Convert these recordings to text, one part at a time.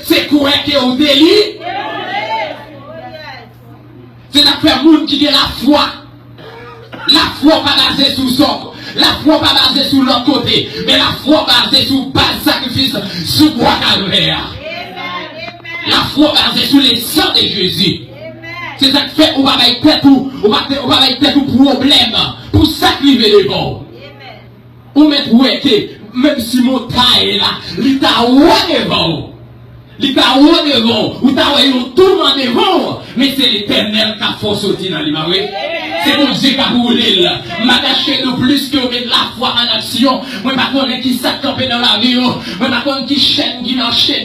c'est quoi que vous délit? C'est la faire monde qui a la foi. La foi pas basée sur son. La foi pas basée sur l'autre côté. Mais la foi basée sur bas sacrifice, sur bois calvaire. La foi basée sur les sangs de Jésus. C'est ça qui fait qu'on va mettre tout problème pour sacrifier les bons. Ou mettre que même si mon taille est là, il t'a devant. Il t'a devant. Ou t'as tout devant. Mais c'est l'Éternel qui a force sortir dans l'image. C'est mon Dieu qui a roulé. M'attacher de plus que mettre la foi en action. Moi, je ne connais qui s'accampe dans la vie. Moi, je ne connais qui chaîne, qui n'enchaîne,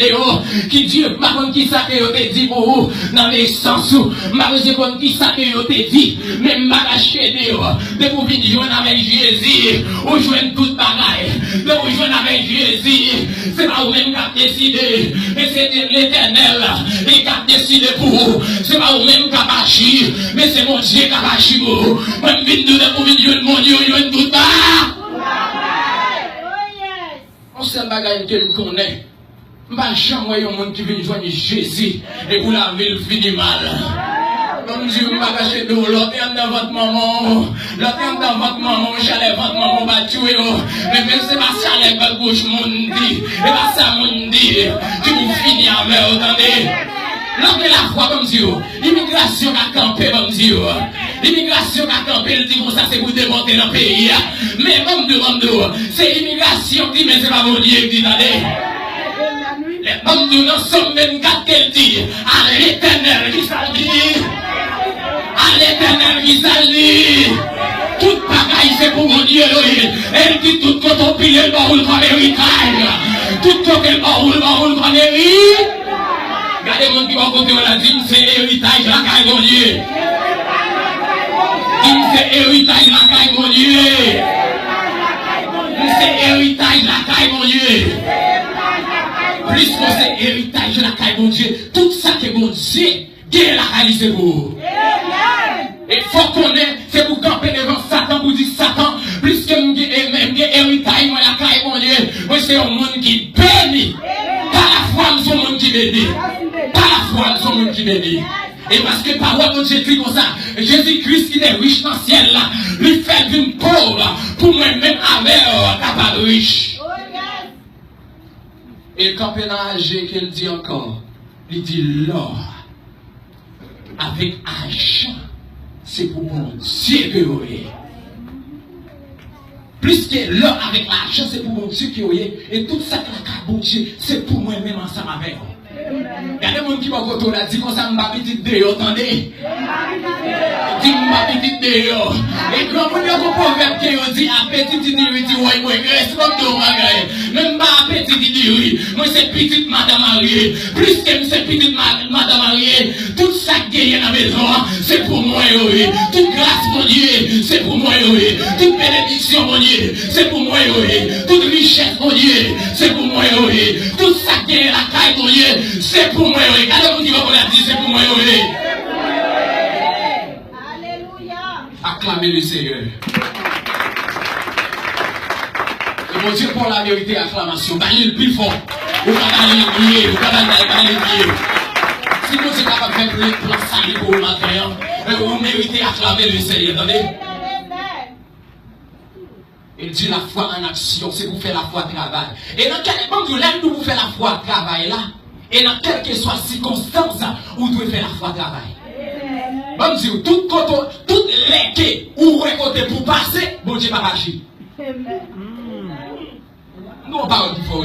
qui Dieu, je ne connais qui ça que te dit pour vous, dans les sens. Je ne connais qui ça que te dit. Mais m'attacher de vous venir joindre avec Jésus. Ou joindre toute bagaille. De vous joindre avec Jésus. C'est pas vous-même qui avez décidé. Mais c'est l'Éternel qui a décidé pour vous. C'est pas vous-même qui a agir. Mais c'est mon Dieu qui a agir. Même vite de pour venir mon Dieu, il y a une toute part. On sait bagaille que nous connaissons. Je ne vais jamais voir un monde qui vient joindre Jésus et pour la ville finit mal. Comme Dieu m'a caché de l'autre dans votre maman, l'autre dans votre maman, chalet votre maman battu. Mais même c'est pas chalet que gauche mon dit, et pas ça mon dit, tu vous finis avec, attendez. L'homme de la foi comme Dieu, l'immigration a campé comme Dieu. L'immigration a campé, il dit comme ça, c'est pour démonter dans le pays. Mais comme Dieu, c'est l'immigration qui dit, mais c'est pas mon Dieu qui dit, allez. Les hommes de nous sommes 24 qu'elle dit, à l'Éternel qui s'allie. À l'Éternel qui s'allie. Toute bagaille c'est pour mon Dieu. Elle dit tout quand on pille le baroule comme héritage. Tout quand elle baroule comme héritage. Regardez mon qui va côté, on a dit, c'est héritage la caille mon Dieu. C'est héritage la caille mon Dieu. C'est héritage la caille mon Dieu. Plus que c'est héritage la caille mon Dieu. Tout ça que mon Dieu, Dieu l'a réalisé pour vous. Et il faut qu'on ait, c'est pour camper devant Satan, pour dire Satan, plus que mon héritage, moi la caille mon Dieu, moi c'est un monde qui bénit. Par la foi, nous sommes un monde qui bénit. Par la foi, nous sommes un monde qui bénit. Et parce que parole de Jésus comme ça, Jésus-Christ qui est riche dans le ciel là, lui fait d'une pauvre pour moi-même avec capable riche. Et quand il a agi, qu'il dit encore, il dit l'or avec argent, c'est pour mon Dieu que vous voyez. Plus que l'or avec l'argent, c'est pour mon Dieu que vous voyez. Et tout ça que la bon Dieu, c'est pour moi-même ensemble avec vous. Il y a des gens qui vont côté là, dit comme ça, je vais petit dehors, attendez. Dit, je vais petit dehors. Et quand vous avez un proverbe qui dit, appétit dit, oui, reste comme deux magaïs. Même pas appétit dit, oui. Moi, c'est petite madame mariée. Plus que c'est petite madame mariée, tout ça qui est dans la maison, c'est pour moi, oui. Toute grâce, mon Dieu, c'est pour moi, oui. Toute bénédiction, mon Dieu, c'est pour moi, oui. Toute richesse, mon Dieu, c'est pour moi, oui. Tout ça qui est la caille, mon Dieu, c'est pour moi, oui. Regardez-vous qui va vous dire, c'est pour moi, oui. Alléluia. Acclamez le Seigneur. Et mon Dieu, pour la vérité, acclamation. Baillez le plus fort. Vous allez le prier, vous allez le prier. Si vous êtes capable de faire le plan salut pour le matin, vous méritez acclamer le Seigneur. Attendez. Il dit la foi en action, c'est pour faire la foi travail. Et dans quel moment vous faites la foi travail là? Et dans quelle que soit circonstance, vous devez faire la foi travail. Bon Dieu, toutes les que vous récoltez pour passer, bon Dieu va agir. Nous on parle du fort.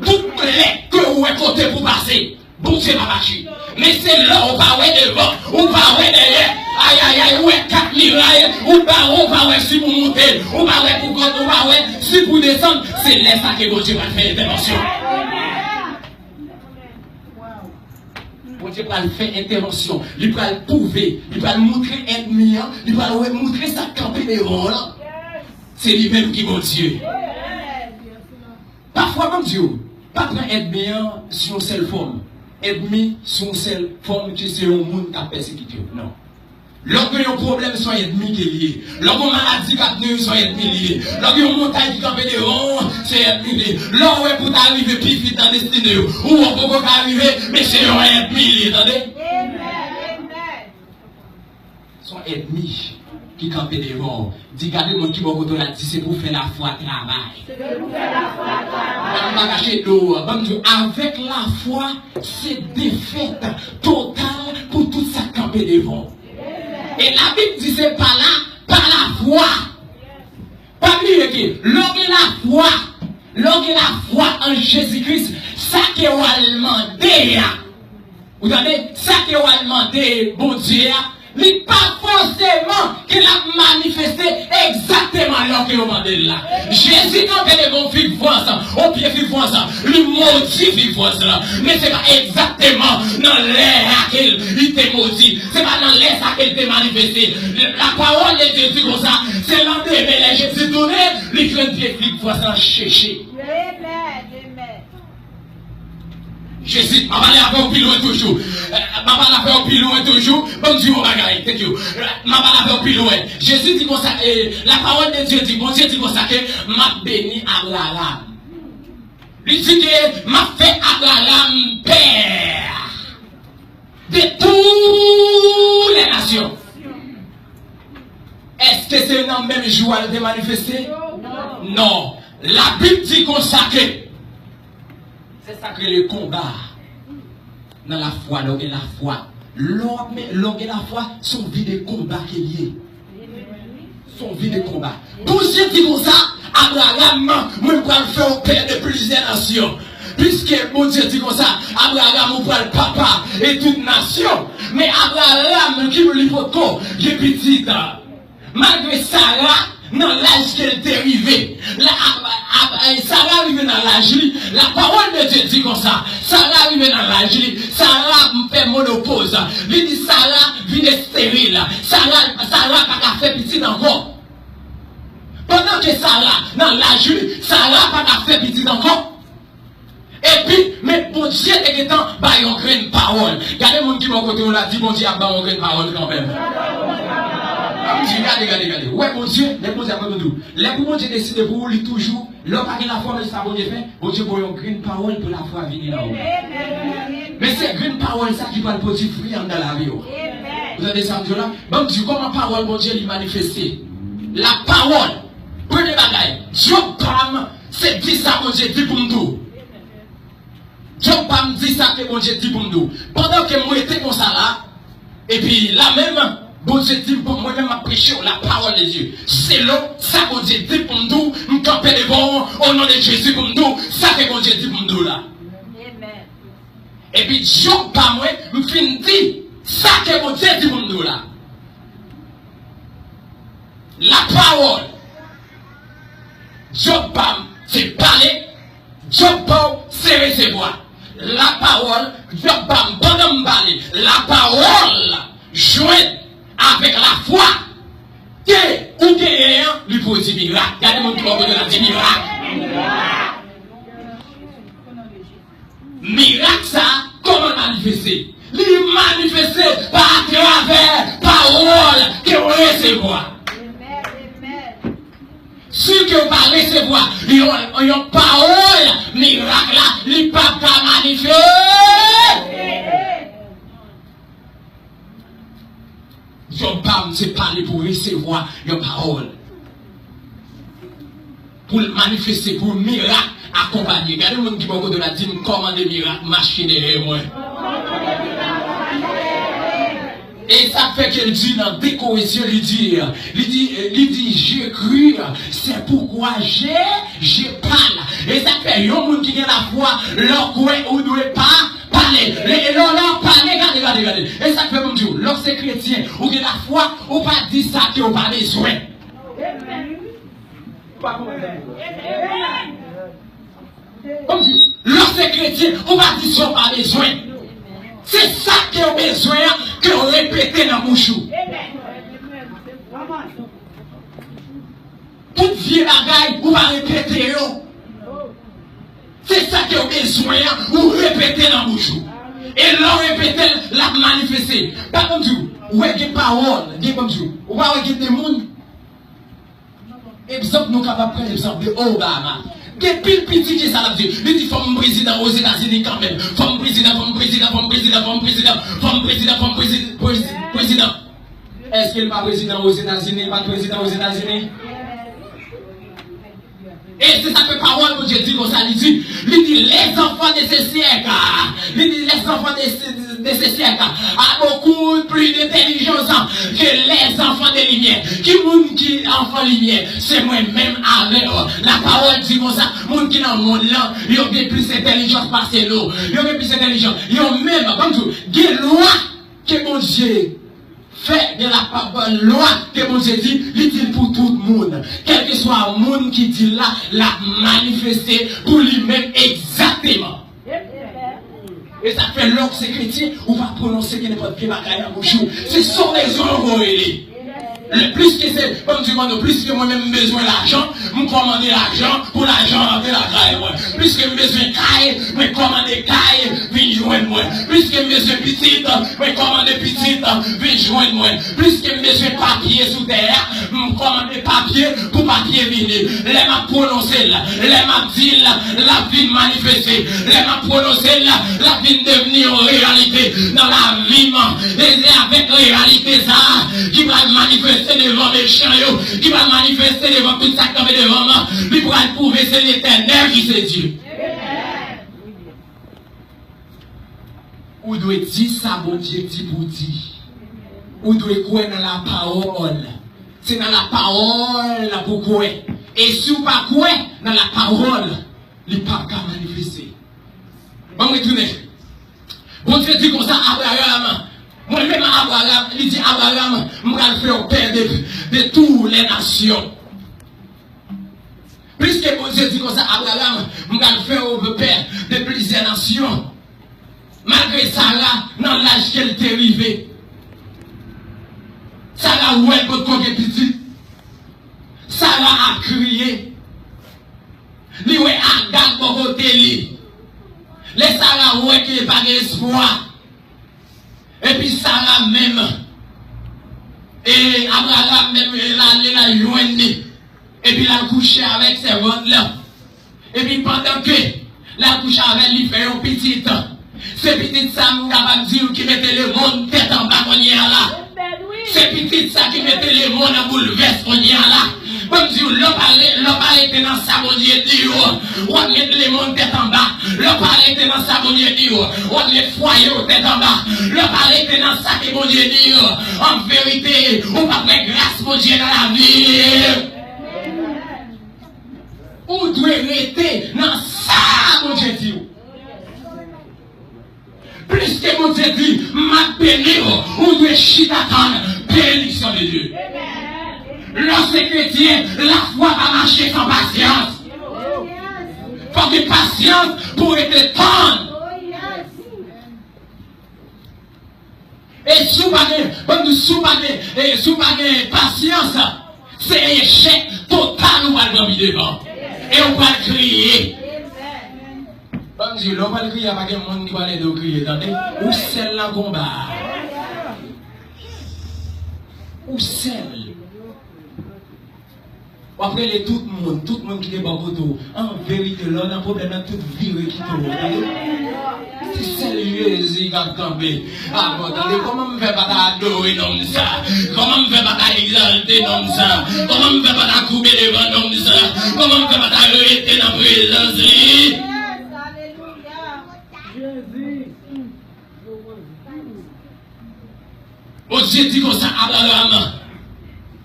Toutes les que vous récoltez pour passer, bon Dieu va agir. Mais c'est là où on va devant, on va derrière. Aïe aïe aïe, où est 4 mirailles, on va si pour monter, on va pour quand on va si pour descendre, c'est là ça que bon Dieu va faire intervention. Bon Dieu va faire intervention, il va le prouver, il va le montrer ennemi, il va le montrer sa campée devant là. C'est lui-même qui mon Dieu. Parfois, comme Dieu, pas prendre ennemi sur une seule forme. Ennemi sur une seule forme qui c'est un monde qui a persécuté. Non. Lorsque y a un problème, sont ennemis qui est lié. Lorsque y a une maladie qui a tenu, sont ennemis liés. Lorsque y a une montagne qui campe devant, c'est ennemi lié. Lorsque y a pour t'arriver plus vite dans la destinée, ou on peut pas arriver, mais c'est un ennemi lié, attendez? Sont ennemis qui campent devant. Dis, regardez le monde qui va côté là, c'est pour faire la foi travail. C'est pour faire la foi travail. Avec la foi, c'est défaite totale pour tout ça camper devant. Et la Bible dit c'est pas là, par la foi. Pas mieux que, lorsque la foi en Jésus-Christ, ça qui est demandé, vous entendez, ça qui est demandé, bon Dieu, n'est pas forcément qu'il a manifesté exactement alors qu'il a demandé là. Jésus, quand il est bon, vivre ensemble, au pied vivre ensemble, lui maudit vivre ensemble. Mais ce n'est pas exactement dans l'air qu'il était maudit. Ce n'est pas dans l'air qu'il était manifesté. La parole de Dieu dit comme ça, c'est l'endemain, les Jésus donné, les grands pieds vivre ensemble chercher. Jésus, ma parole a fait au pilon toujours. Ma parole a fait au pilon toujours. Bon Dieu, mon bagage, thank you. Ma parole a fait au pilon. Jésus dit comme ça, la parole de Dieu dit, bon Dieu dit comme ça, que m'a béni Abraham. Il dit que m'a fait Abraham père de toutes les nations. Est-ce que c'est dans le même jour à le manifester? Non. La Bible dit comme ça que c'est ça que le combat dans la foi, l'homme et la foi. L'homme et la foi sont vie de combat qui est lié. Sont vie de combat. Pour ceux qui font ça, Abraham, moi, je vais faire au père de plusieurs nations. Puisque mon Dieu dit comme ça, Abraham, on voit le papa et toute nation. Mais Abraham, qui me dit pourquoi, il est petit. Malgré Sarah, dans l'âge qu'elle était arrivée, Sarah arrivée dans l'âge, la parole de Dieu dit comme ça, Sarah arrivée dans l'âge, Sarah fait monopause, il dit Sarah vient stérile, Sarah pas fait petit encore. Pendant que Sarah, dans l'âge, Sarah pas fait petit encore. Et puis, mais bon Dieu est temps, bah, il y a une grande parole. Regardez mon qui m'a côté, on l'a dit, bon Dieu a une grande parole quand même. Regardez. Ouais, mon Dieu, les bon Dieu a tout. Les bon Dieu décide pour lui toujours, l'homme a la foi, mais ça bon Dieu fait, bon Dieu pour une grande parole pour la foi venir là-haut. Mais c'est grande parole ça qui va le produire fruit dans la vie. Vous avez ça, là? Bon Dieu, comment parole, bon Dieu, lui manifester? La parole, prenez bagaille, Dieu parle, c'est dit ça, mon Dieu, dit pour nous. Job pas me dit ça que bon Dieu dit pour nous. Pendant que moi j'étais comme ça là, et puis là même, bon Dieu dit pour moi-même à prêcher la parole de Dieu. C'est là, ça bon Dieu dit pour nous, nous camper devant au nom de Jésus pour nous, ça que bon Dieu dit pour nous là. Amen. Et puis Job pas moi, me fin dit, ça que bon Dieu dit pour nous là. La parole. Job pas, c'est parler, Job pas, c'est recevoir. La parole, Job pas, pendant me parler, la parole, jointe avec la foi, que, ou que, lui pour dire miracle. Regardez mon corps de la dit miracle. Miracle ça, comment manifester? Lui manifester par travers parole que vous recevez. Ceux qui ont pas recevoir, ils ont parole, miracle là, ils ne peuvent pas manifester. Ils n'ont pas parler pour recevoir une parole. Pour le manifester, pour le miracle accompagner. Regardez le monde qui m'a de la dîme, comment des miracles marchent derrière moi. Et ça fait qu'elle dit dans décoration, il dit, j'ai cru, c'est pourquoi j'ai parlé. Et ça fait, il y a un monde qui a la foi, leur coin, on ne doit pas parler. Et leur parler, regardez. Et ça fait comme Dieu, lorsque chrétien, ou que la foi, on pas dire ça qui on pas besoin. Comme Dieu, lorsque chrétien, on va dire ça, on pas besoin. C'est ça qui a besoin que vous répétez dans mon chou. Toute vie bagaille, vous va répéter. C'est ça qui a besoin, vous répétez dans mon chou. Et l'on répétait, l'a manifesté. Par contre, où est-ce que parole, comme Dieu, où est-ce que des mondes? Exemple, nous sommes capables de prendre l'exemple de Obama. Depuis le petit qui ça l'a dit, il dit femme président aux États-Unis quand même. Femme président, femme président, femme président, femme président, femme président, femme président. Est-ce qu'il n'est pas président aux États-Unis, pas président aux États-Unis? Et c'est ça que parole que Dieu dit comme ça, il dit les enfants de ce siècle, les enfants de ce siècle ont beaucoup plus d'intelligence que les enfants de lumière. Qui enfant lumière, c'est moi-même avec la parole dit comme ça, monde qui dans le monde là, ils ont plus d'intelligence parce que l'eau, ils ont plus d'intelligence, ils ont même, comme tout, des lois que mon Dieu fait de la loi que mon Dieu dit, il dit pour tout le monde. Quel que soit le monde qui dit là, l'a manifesté pour lui-même exactement. Et ça fait l'ordre c'est chrétien, on va prononcer qu'il n'est pas de pied bagaille à bouche. C'est son raison qu'on est. Le plus que c'est, comme tu dis, plus que moi-même besoin d'argent, je commande l'argent pour l'argent de la caille. Plus que besoin de caille, je commande caille, viens joindre moi. Plus que besoin de petite, je commande petite, viens joindre moi. Plus que besoin de papier sous terre, je commande papier pour papier venir. Les m'a prononcé là, les m'a dit là, la vie manifestée. Les m'a prononcé là, la vie devenir réalité dans la vie. Et c'est avec réalité ça qui va manifester devant mes chiens, qui va manifester devant tout ça comme devant moi, qui pourra prouver c'est l'éternel qui c'est Dieu. Ou doit dire ça, bon Dieu, dit pour dire. Ou doit croire dans la parole. C'est dans la parole pour croire. Et si vous ne pas croire dans la parole, il ne peut pas manifester. Bon, retournez. Bon Dieu dit comme ça, Abraham. Moi-même, Abraham, il dit Abraham, je vais le faire père de toutes les nations. Puisque mon Dieu dit comme ça, Abraham, je vais le faire père de plusieurs nations. Malgré Sarah, dans l'âge qu'elle était arrivée. Sarah, où elle peut être petite. Sarah a crié. Lui, où elle a gardé pour côté. Les Sarah, où elle n'a pas d'espoir. Et puis Sarah même, et Abraham même, il a joint, et puis il a couché avec ses ventres là. Et puis pendant que la couche avec lui fait un petit temps, c'est petit ça, nous avons dit qui mettait le monde tête en bas, on y est là. C'est petit ça qui mettait le monde en bouleverse, on y est là. Comme si l'homme était dans sa bonne Dieu, on met le monde tête en bas. L'homme était dans sa bonne Dieu, on met foyer tête en bas. L'homme était dans sa bonne Dieu, en vérité, on va faire grâce pour Dieu dans la vie. On doit rester dans sa bonne Dieu. Plus que mon Dieu dit, ma béni, on doit chitattendre bénédiction de Dieu. Lorsque chrétien, la foi va marcher sans patience. Faut que patience pour être tendre. Et sous patience, c'est échec total ou pas de devant. Et on va crier. Bon Dieu, l'on va crier, il n'y a pas de monde qui va aller crier. Ou celle là combat. Ou celle. Après les tout le monde qui est bon côté, en vérité, là, on a un problème dans toute vie qui est. C'est sérieux, qui a campé. Ah, bon, attendez, comment me fait pas adorer comme ça? Comment me fait pas exalter comme ça? Comment me fait pas couper devant comme ça? Comment me fait pas arrêter dans la présence? Bon Dieu dit comme ça, Abraham,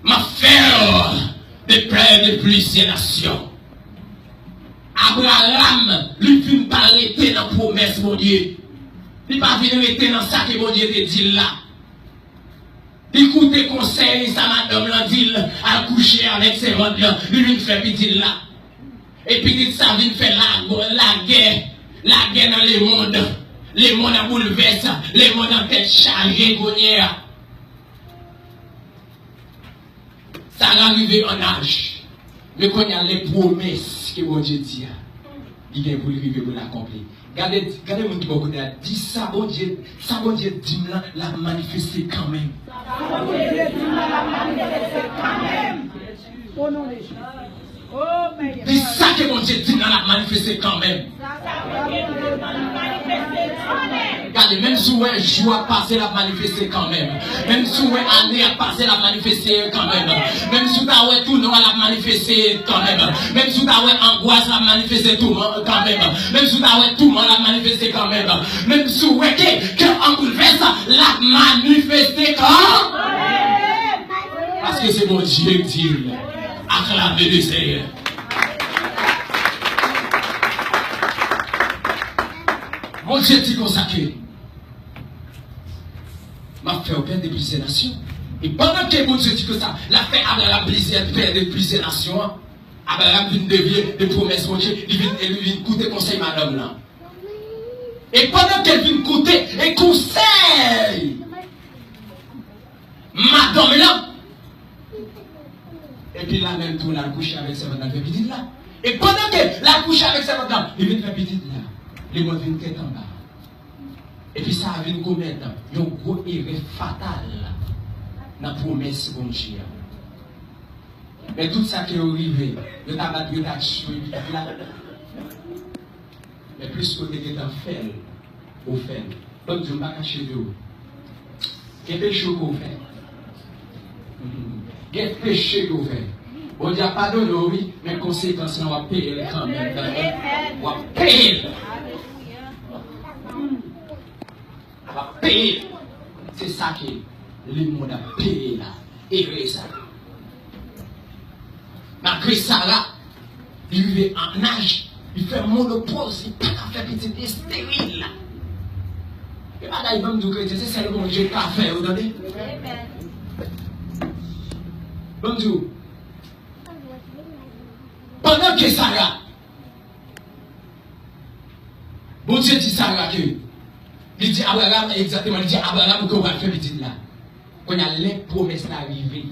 ma frère, de père de plusieurs nations. Abraham, lui, ne peut pas arrêter dans la promesse, mon Dieu. Il ne peut pas arrêter dans ça que mon Dieu te dit là. Écoutez conseil, sa madame l'a dit, à coucher avec ses ventres là, lui, fait petit là. Et puis, ça vient faire la guerre dans le monde. Les mondes en bouleversé, les mondes en tête chargée, ça arrive en âge. Mais quand il y a les promesses que mon Dieu dit, il vient pour arriver pour l'accomplir. Regardez mon qui beaucoup dit ça, bon Dieu dit là, l'a manifesté quand même. Dis ça que mon Dieu dit là, l'a manifesté quand même. Regardez, même si un jour a passé, l'a manifesté quand même. Même si une année a passé, l'a manifesté quand même. Même si t'as tout noir, l'a manifesté quand même. Même si t'as angoisse, l'a manifesté tout quand même. Même si t'as tout l'a manifesté quand même. Même si que en bouleverse, l'a manifesté quand même. Parce que c'est mon Dieu qui dit, acclamez le Seigneur. Mon Dieu dit consacré. M'a fait au père de plusieurs nations. Et pendant que mon Dieu dit que ça, l'a fait Abraham plusieurs pères de plusieurs nations. Abraham vient de des promesses, mon Dieu, il vient écouter conseil madame là. Et pendant qu'elle vient écouter et conseil madame là. Et puis là même tout la couche avec sa madame petite là. Et pendant que la couche avec sa madame, il vient faire petite là. Les mots viennent tête en bas. Et puis ça vient commettre un gros erreur fatal dans la promesse de Dieu. Mais tout ça qui est arrivé, le tabac de la tué, mais plus que tu es en fait, au fait, donc Dieu m'a caché de vous. Quel péché qu'on fait? Quel péché qu'on fait? On dit pardonne, oui, mais conséquences, on va payer quand même. On va payer. On va payer. C'est ça que le monde a payé là. Et ça. Malgré ça là, il vit en âge, il fait monopole, il ne peut pas faire petit stérile là. Et là, il va me dire que c'est ça que je n'ai pas fait, vous entendez? Bonjour. Pendant que Sarah, bon Dieu dit Sarah que, il dit Abraham, exactement, il dit Abraham qu'on va faire petit là. Qu'on a les promesses d'arriver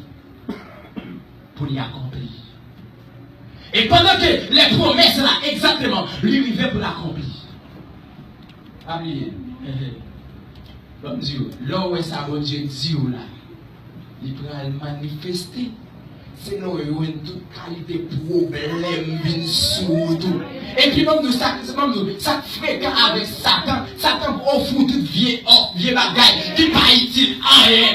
pour y accomplir. Et pendant que les promesses là, exactement, lui arrivaient pour l'accomplir. Oubliez. Bon Dieu, là où est ça, bon Dieu dit là, il pourra le manifester. Sinon, il y a une toute qualité de problème, bien surtout. Et puis, même nous, ça fréquent avec Satan. Satan offre toute vieille bagaille qui n'est pas utile à rien.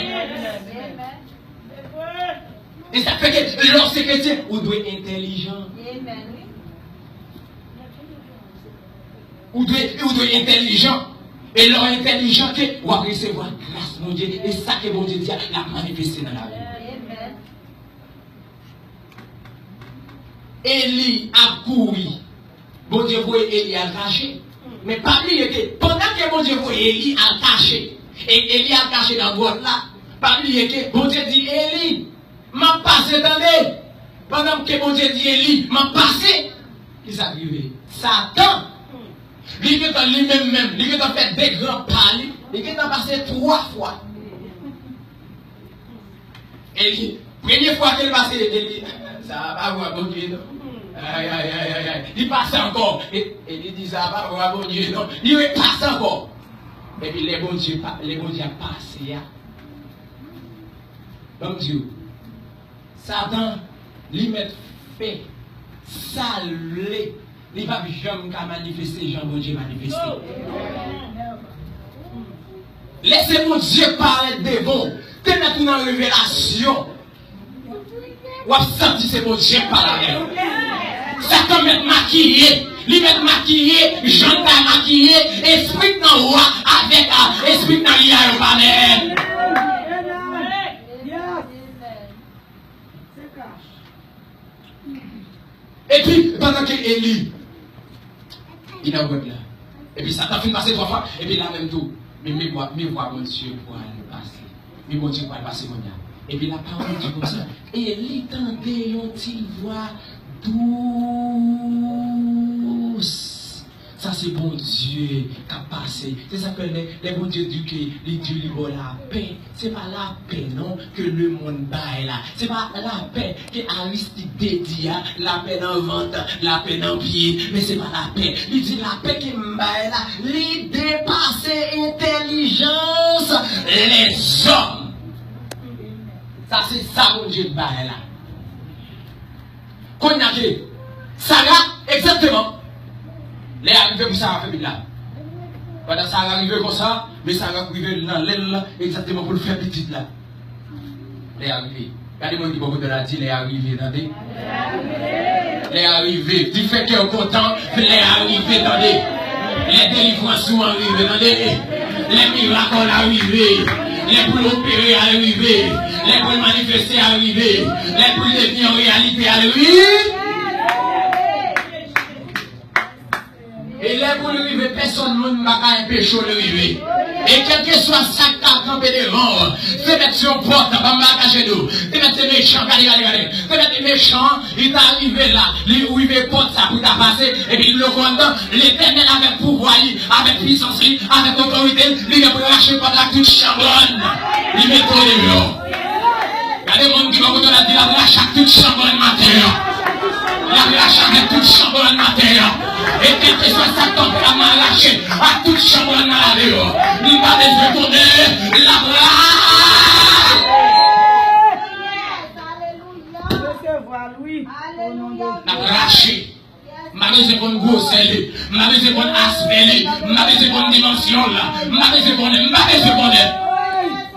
Et ça fait que lorsque chrétien, on doit être intelligent. On doit être intelligent. Et leur intelligent, on va recevoir grâce, mon Dieu. Et ça que mon Dieu dit, la manifester dans la vie. Élie a couru. Bon Dieu voyait Élie à cacher. Mais pas oublier que pendant que bon Dieu voyait Élie à cacher, et Élie a caché dans le boîte là, pas oublier que bon Dieu dit Élie, m'a passé dans les. Pendant que bon Dieu dit Élie, m'a passé. Qu'est-ce qui s'est arrivé? Satan, lui qui est lui-même, lui qui a fait des grands pas, lui qui a passé 3 fois. Élie, première fois qu'il passe, Élie, ça va pas voir bon Dieu, non? Aïe, aïe, aïe, aïe, aïe. Il passe encore. Et il dit ça va pas voir bon Dieu, non? Il passe encore. Et puis les bons dieux passent. Bon Dieu. Satan, lui met fait, salé. Il va jamais manifester, Jean bon Dieu manifester. Laissez mon Dieu parler de bon. Tenez une révélation. Ou absenti c'est mon Dieu parler. Satan met maquillé. Lui met maquillé, Jean t'a maquillé, esprit dans roi avec esprit dans l'IA au palais. Et puis, pendant que Élie, il a là. Et puis, Satan fait passer 3 fois. Et puis, là même tout. Mais moi, mon Dieu, pour aller passer. Mais mon Dieu, pour aller passer, mon Dieu. Et puis, la parole dit comme ça. Élie tendait une petite voix douce. Ça, c'est bon Dieu qui a passé. passé. C'est ça que les bons dieux disent que les dieux libèrent la paix. C'est pas la paix, non, que le monde baille là. C'est pas la paix que Aristide dit, la paix dans le ventre, la paix dans le pied, mais c'est pas la paix. Il dit la paix qui baille là, les dépasser intelligence, les hommes. Ça, c'est ça, mon Dieu, baille là. Qu'on y a que Sarah, exactement. Les arrivés pour Sarah fait là. Pendant Sarah arrivé comme ça, mais Sarah arrivé dans l'aile exactement pour le faire petite là. Les arrivés. Regardez-moi qui beaucoup de la dit, les arrivés, attendez. Les arrivés. Du fait qu'ils sont contents, les arrivés, attendez. Les délivrances sont arrivées, attendez. Les miracles sont arrivés. Les pour l'opérer arrivés. Les pour manifester arrivés. Les pour devenir en réalité arrivés. Et là, pour le river, personne ne m'a pas empêché de river. Et quel que soit ça qui a campé devant, fais mettre sur porte, va m'attacher nous. Fais mettre les méchants, regardez. Fais mettre les méchants, il est arrivé là, il est arrivé porte ça pour passer, et puis le commandant, l'éternel avec pouvoir, avec puissance, avec autorité, il est pour lâcher par la toute chambonne. Il met trop de l'eau. Regardez mon qui va vous donner la dire, la chaque toute chambonne matin. La chaque toute chambonne matin. Et quel que soit sa tempérament lâché à toute chambre dans la vie, il va les retourner la bras. La lâché. Ma besoin pour une grosse aile, ma besoin pour un aspect, ma besoin pour une dimension là, ma besoin pour une, ma besoin pour une,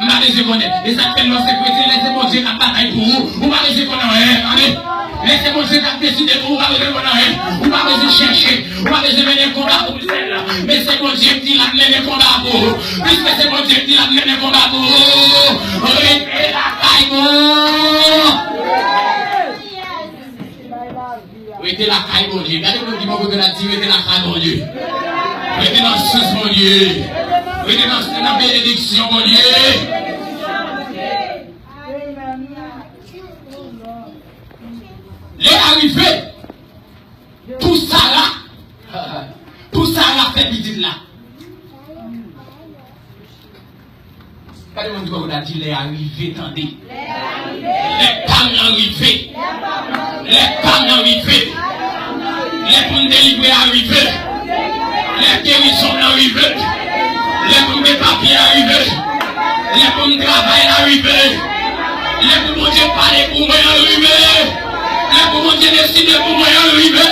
ma besoin pour une. Et ça fait nos sécurité, laissez mon Dieu la bataille pour vous, ou ma besoin pour une, laissez mon Dieu décider pour vous, pas besoin pour une, ou pas besoin chercher, ou pas besoin de mener le combat pour vous. Mais c'est mon Dieu qui l'a mené le combat pour vous. Puisque c'est mon Dieu qui l'a mené le combat pour vous. Arrêtez la caille. Arrêtez la caille, mon Dieu. Regardez-moi qui m'a dit la dire, arrêtez la caille, mon Dieu. Arrêtez dans le sens, mon Dieu. Arrêtez dans la bénédiction, mon Dieu. Les arrivés, pour Sarah fait petite là. Regardez-moi qui m'a dit les arrivés, attendez. Les femmes arrivées. Les femmes arrivées. Les pour délivrer arrivés. Les guérissons arrivés. Les pour des papiers arrivés. Les pour travail arrivés. Les pour mon Dieu parler pour moi arrivés. Les pour mon Dieu décider pour moi arrivés.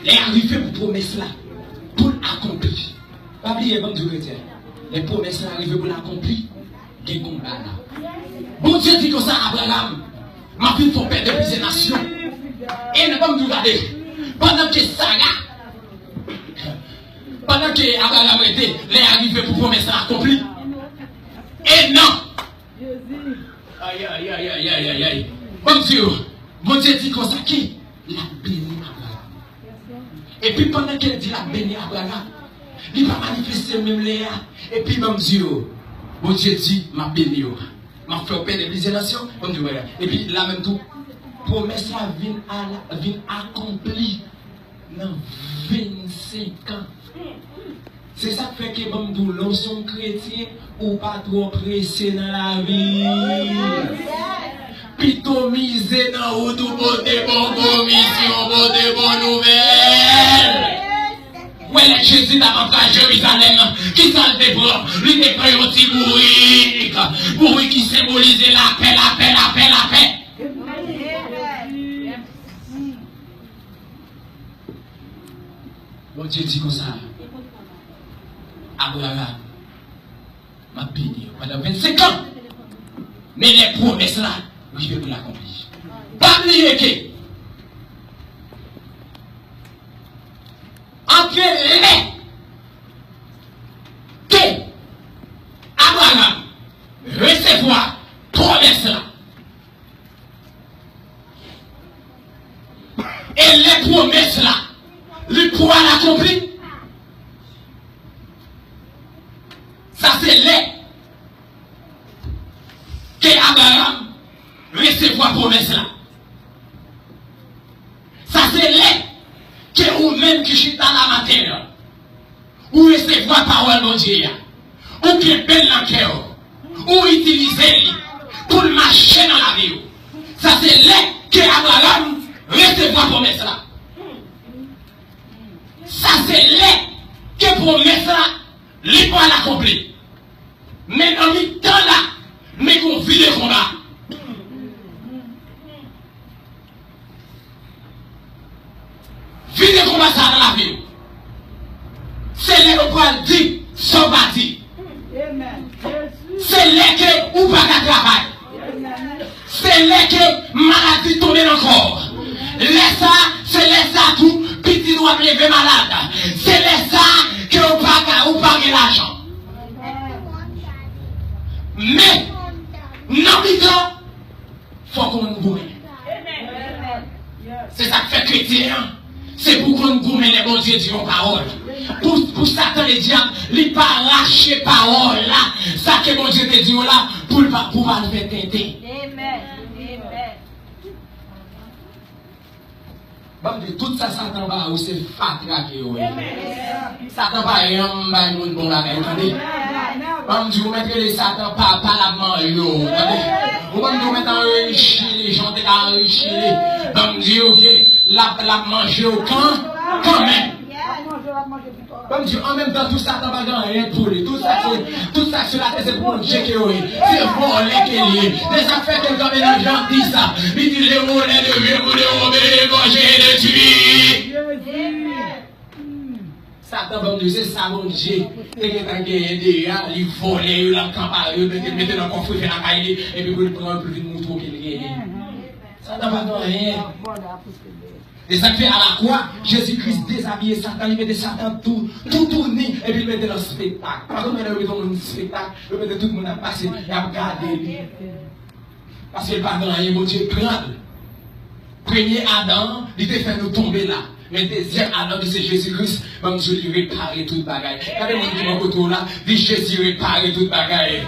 Les arrivés pour promesses là, pour l'accomplir. Pas oublier comme du chrétien. Les promesses là arrivées pour l'accomplir, des combats là. Bon Dieu dit comme ça à Abraham, ma fille faut perdre plusieurs nations. Et ne pas me regarder. Pendant que Sarah, pendant que Abraham était, les arrivés pour promesses là accomplir. Et non. Aïe aïe aïe aïe aïe aïe. Bon Dieu dit comme ça qui la béni Abraham. Et puis pendant qu'elle dit la béni Abraham, il va manifester même Léa. Et puis même Dieu, bon Dieu dit ma béni, m'a fait perdre plusieurs nations. Et puis là même tout, promesse la vient accomplie dans 25 ans. C'est ça qui fait que bon nous sommes chrétiens ou pas trop pressés dans la vie. Plutôt misé dans ou tout beauté, bon commission, beauté, bonne nouvelle. Ouais, Jésus n'a rentré à Jérusalem, qui s'en débrouille, lui décrit un petit bruit qui symbolisait la paix, la paix, la paix, la paix. Bon Dieu dit comme ça, Abraham m'a béni pendant 25 ans, mais les promesses là, oui, je vais l'accomplir. Pas oublier que entre les que Abraham recevoir promesse là et les promesses là lui pourra l'accomplir. Ça c'est les que Abraham recevoir promesse là. Ça c'est là que vous même qui chita la matin, ou recevoir parole de Dieu, ou que belle dans le cœur, ou utiliser pour marcher dans la vie. Ça c'est là que Abraham recevoir promesse là. Ça c'est là que promesse là, les pas l'accomplir. Mais dans le temps là, mais qu'on vit le combat. Vit le combat ça dans la vie. C'est là qu'on va dire, sans bâti. C'est là que ou pas de travail. C'est là que maladie tombe dans le corps. Laisse ça, c'est laisse ça tout, petit doit lever malade. C'est laisse ça que ou pas de l'argent. Mais, non, il faut qu'on nous gourme. C'est ça que fait chrétien. C'est pour qu'on nous gourme les bons dieux disent parole. Pour Satan les diables, il ne pas lâcher parole là. Ça que bon Dieu te dit là, pour ne pas pouvoir nous faire tenter. Bon, tout ça, Satan va où c'est fatraqué. Satan va y aller, bon là, attendez. Bon, Dieu, vous mettez les Satan pas la main, vous mettez enrichir les gens, enrichir. Bon, Dieu, la manger au camp, quand même. Comme Dieu, en même temps, tout ça, t'as pas rien pour lui. Tout ça, sur la tête, c'est pour Dieu qui est. C'est volé qui est lié. Mais ça fait que comme les gens disent ça. Il dit les mots, les vieux, les manger, les tuer. Satan, bon Dieu, c'est ça, mon Dieu. Et que t'as gagné des gars, ils volent, ils l'encampent, ils mettent dans le coffre, ils font la caille, et puis ils prennent plus de mouton qu'il gagne. Satan, pas rien. Et ça fait à la croix, Jésus-Christ déshabillé Satan, il mettait Satan tout tourné, et puis il mettait dans le spectacle. Par contre, il mettait dans le spectacle, il mettait tout le monde à passer, et à regarder. Parce que le pardon, il y a mon Dieu grand. Premier Adam, il était fait nous tomber là. Mais deuxième Adam, c'est Jésus-Christ, même Dieu lui réparer toute bagaille. Regardez mon qui m'a côté là, dit Jésus réparer toute bagaille.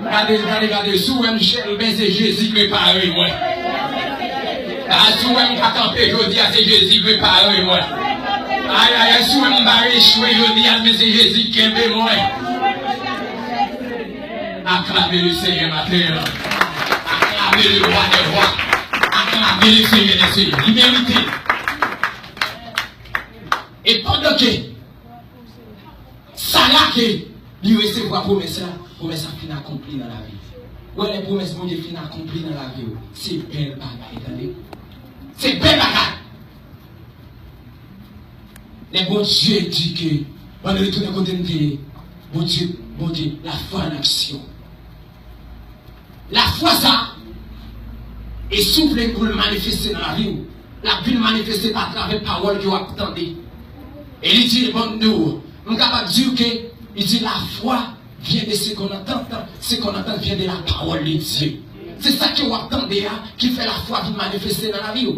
Regardez, sous même c'est Jésus qui répare moi. Sous même pas camper, je dis, c'est Jésus qui répare moi. Aïe, sous même barré échoué, je dis, mais c'est Jésus qui aime moi. Acclamez le Seigneur matin. Acclamez le roi des rois. Acclamez le Seigneur des seigneurs. Il mérite. Et pendant que ça là que lui recevoir promesse là, promesse a fini accompli dans la vie. Ouais, les promesses mon Dieu fini accompli dans la vie. C'est belle bagaille, attendez. C'est belle bagaille. Les bon Dieu dit que on est retourné côté de bon Dieu, la foi en action. La foi ça est soufflé pour le manifester dans la vie. La vie manifester à travers la parole que vous attendez. Et il dit, bon nous, on est capable de dire que, il dit la foi vient de ce qu'on entend, ce qu'on entend vient de la parole de Dieu. C'est ça que vous attendez, qui fait la foi qui manifester dans la vie.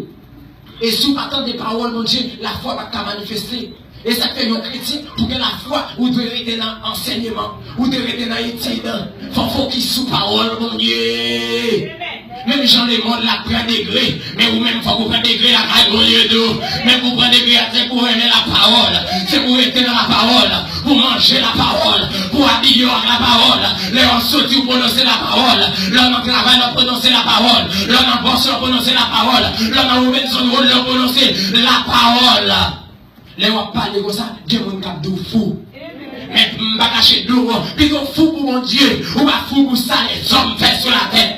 Et si vous attendez des paroles de Dieu, la foi va pas manifester. Et ça fait un chrétien pour que la foi, vous devez rester dans l'enseignement, vous devez rester dans l'étude. Il faut qu'il sous parole, mon Dieu. Même Jean le monde là prend degré, mais vous-même, il faut que vous preniez degré à la mon Dieu d'eau. Même vous prenez degré, c'est pour aimer la parole, c'est pour rester dans la parole, pour manger la parole, pour habiller avec la parole. L'heure sortir, vous prononcez la parole. L'homme en travail, vous prononcez la parole. L'homme en bosse, vous prononcez la parole. L'homme en ouvert son rôle, vous prononcez la parole. Les gens parlent comme ça, Dieu m'a cap de fou. Mais je ne vais pas cacher de l'eau. Puis vous fou pour mon Dieu, ou pas fou pour ça, les hommes fait sur la tête.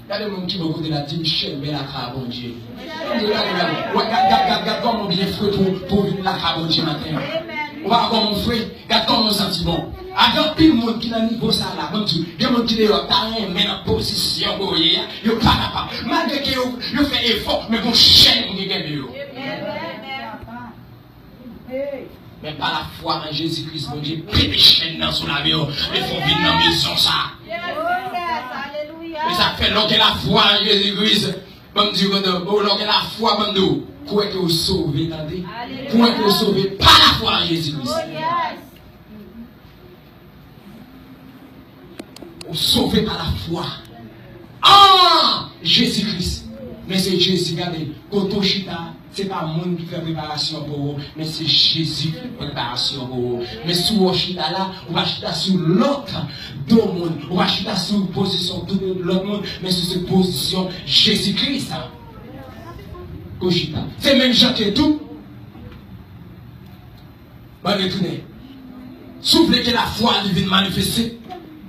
Regardez le monde qui m'a côté la dit Michel, mais la crabe, bon Dieu. Regarde comment bien fouet pour venir la crabe, bon Dieu, matin. On va avoir mon frère, regarde comment on sentit bon. Avec tout le monde qui n'a niveau ça là, comme tu, il y a des gens qui disent, t'as rien, mais dans position, il n'y a pas capable. Malgré que vous faites effort, mais vous chaînez, vous gagnez. Mais par la foi en Jésus-Christ, mon Dieu, pété chaîne dans son avion, il faut venir dans la maison ça. Et ça fait l'on la foi en Jésus-Christ, comme Dieu, l'on la foi, comme nous, pour que vous sauvez, attendez, pour que vous sauvez par la foi en Jésus-Christ. sauvé par la foi. Ah, Jésus-Christ. Mais c'est Jésus, regardez, quand Chita, ce n'est pas le monde qui fait préparation pour vous, mais c'est Jésus qui fait préparation pour vous. Mais si vous Chita là, on va chita sur l'autre deux mondes, on va chita sur une position de l'autre monde, mais sur cette position Jésus-Christ. C'est même gens qui est tout. Bon, retournez. Soufflez que la foi vient manifester.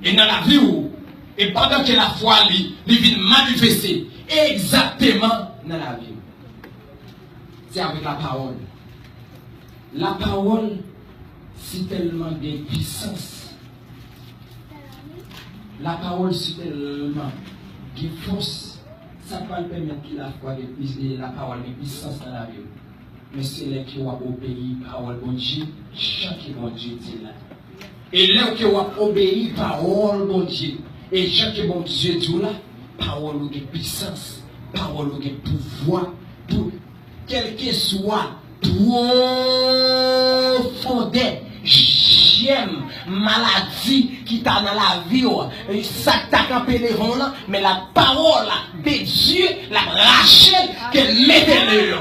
Et dans la vie où, et pendant que la foi vient manifester, exactement dans la vie. C'est avec la parole. La parole, c'est tellement de puissance. La parole, c'est tellement de force. Ça va permettre que la foi et la parole ait puissance dans la vie. Mais c'est là qui va obéir à la parole de Dieu, chaque bon Dieu dit là. Et là qui va obéir à la parole de Dieu, et chaque bon Dieu dit là, parole de puissance, parole de pouvoir, pour quel que soit profondeur, j'aime maladie qui t'a dans la vie, ça t'a campé devant là, mais la parole de Dieu, la Rachel, qu'elle mette le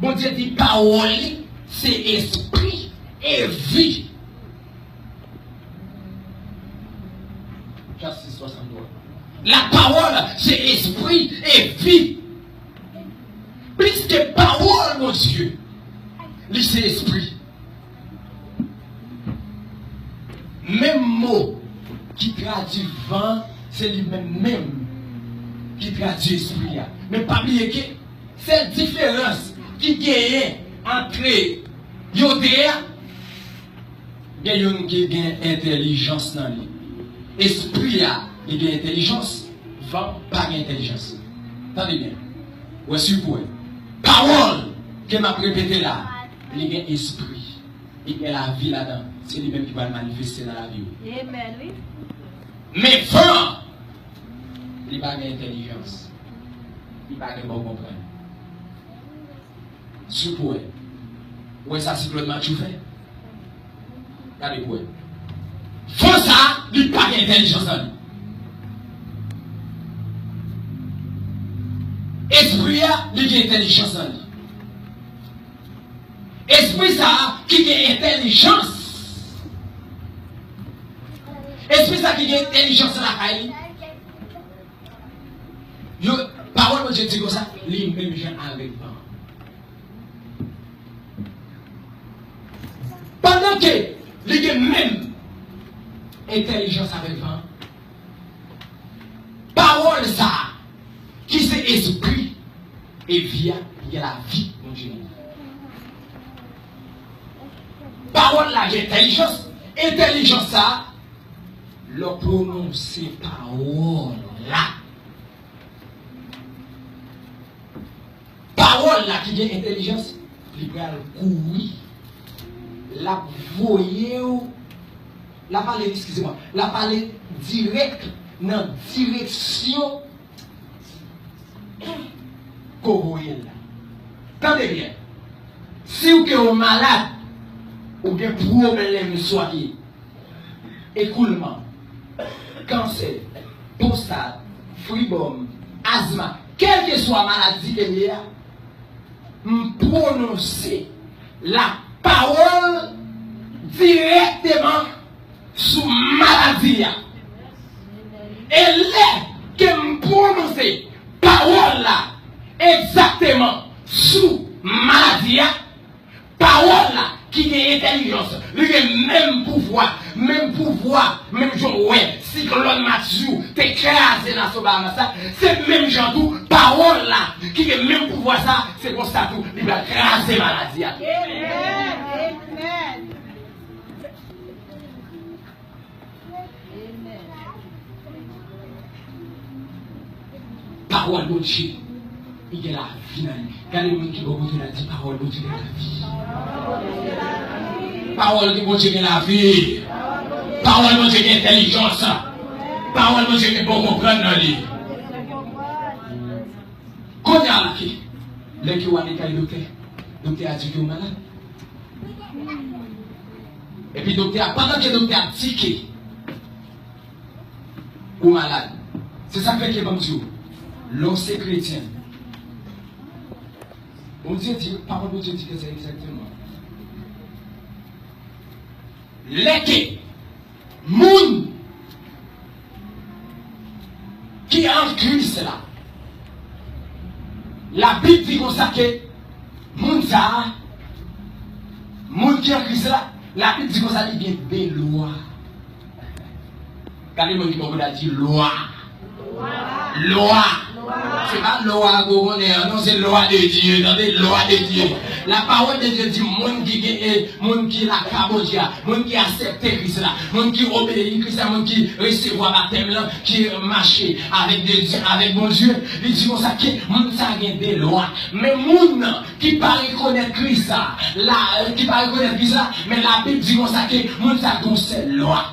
bon Dieu dit parole, c'est esprit et vie. Justice 63. La parole, c'est esprit et vie. Plus que parole, mon Dieu, c'est esprit. Même mot qui traduit vent, c'est lui-même qui traduit esprit. Mais pas oublier que cette différence qui gagne entre Yodéa, il y a une qui gagne intelligence dans lui. Esprit, il y a intelligence, vent, pas d'intelligence. Attendez bien. Où est-ce que vous pouvez? Parole que m'a répété là, il y a esprit, il y a la vie là-dedans. C'est lui-même qui va le manifester dans la vie. Amen, oui. Mais vent, il n'y a pas d'intelligence. Il n'y a pas de bon comprendre. Si vous pouvez. Où est-ce que ça, Claude Mathieu fait? Regardez où est. Faut ça, il n'y a pas d'intelligence dans lui. Esprit, il y a intelligence dans lui. Esprit, ça, qui a intelligence. Esprit, ça, qui a intelligence dans la caille. Parole de Dieu dit comme ça, les mêmes gens avec moi. Pendant que il y a même intelligence avec moi, parole ça, qui c'est esprit et vie, il y a la vie, mon Dieu. Parole là, il y a intelligence. Intelligence ça, le prononcer parole là. Parole là qui a intelligence, il va courir. La voyer, la parler, excusez-moi, la parler direct dans la direction qu'on voit là. Tendez bien. Si vous êtes malade, ou bien problème soit écoulement, cancer, prostate, fibrome, asthme, quelle que soit la maladie qu'il y a, prononcer la parole directement sous maladie. Et là que me prononcer parole là exactement sous maladie, parole là qui a intelligence, il a même pouvoir, même genre ouais, si Claude Mathieu t'écrasé dans ce bar ça, c'est même genre tout, parole là qui a même pouvoir ça, c'est comme ça tout, il va écraser maladie. Parole de Dieu, il y a la vie. Regardez le monde qui va vous dire parole de Dieu de la vie. Parole de Dieu de la vie. Parole de Dieu de l'intelligence. Parole de Dieu de bon comprendre dans lui. Quand il y a là, le docteur a dit que vous êtes malade. Et puis docteur, pendant que le docteur a tiqué, ou malade, c'est ça fait que bon Dieu, l'eau c'est chrétien. On dit, parole de Dieu dit que c'est exactement. L'été, moun, qui est en Christ là. La Bible dit comme ça que moun ça, moun qui est en Christ là, la Bible dit comme ça, il y a des lois. Quand les gens qui m'ont dit loi. Loi. C'est pas loi non, c'est loi de Dieu. Attendez, loi de Dieu. La parole de Dieu dit, monde qui la cabodia, monde qui accepte Christ là, monde qui obéit Christ là, monde qui recevoir baptême là, qui marche avec Dieu, avec mon Dieu. Il dit comme ça que monde ça a des lois. Mais monde qui pas reconnaître Christ là, qui pas reconnaître Christ là, mais la Bible dit comme ça que monde ça a une seule loi.